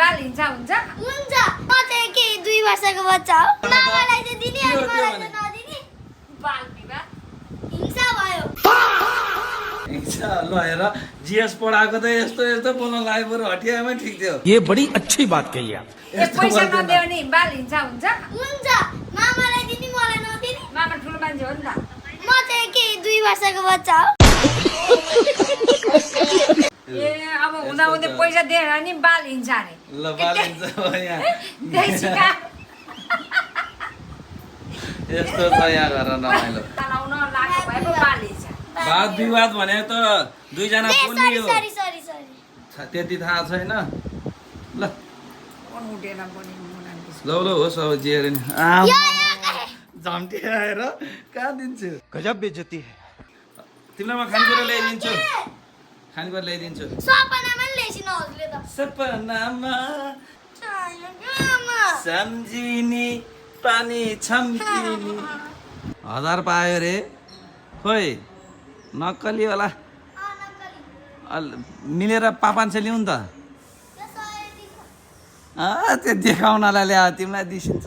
बाल हिन्छ हुन्छ हुन्छ म चाहिँ के 2 वर्षको बच्चा हो मामालाई चाहिँ दिने अनि मलाई चाहिँ नदिने बाल विवाह हिंसा भयो हिंसा ल हेर जीएस पढाएको त यस्तो यस्तो बोल्न लाग्यो बरु हटियामै ठिक थियो ये बड़ी अच्छी बात कही आप ए पैसा नदियो भने बाल हिन्छ हुन्छ हुन्छ मामालाई दिने मलाई नदिने मामा ठुलो मान्छे हो नि त म चाहिँ के 2 वर्षको बच्चा हो ए अब हुँदा हुँदै पैसा दिएर नि बाल हिन्छ अरे ल बाल हिंसा भयो यहाँ त्यही सिका यस्तो छ यहाँ घर रमाइलो चलाउन लाग्नु भएको बाल हिन्छ वाद विवाद भने त दुईजना बोल्ने हो सरी सरी सरी त्यति थाहा छैन ल कोन उठेर बोल्ने मुनान्ती ल ल होस् अब जे अरे नि झम्टी आएर कहाँ दिन्छु गजब बेइज्जती है तिमीलाई म खानेकुरा ल्याइदिन्छु खानेकुरा ल्याइदिन्छु सपनामा नि ल्याइसिन हजुरले त सपनामा आमा सम्झिनी पानी छम्किनी 1000 पायो रे खोइ नक्कली होला मिलेर 500 ल्याउँ नि त त्यो देखाउनलाई ल्या तिमीलाई दिसिन्छ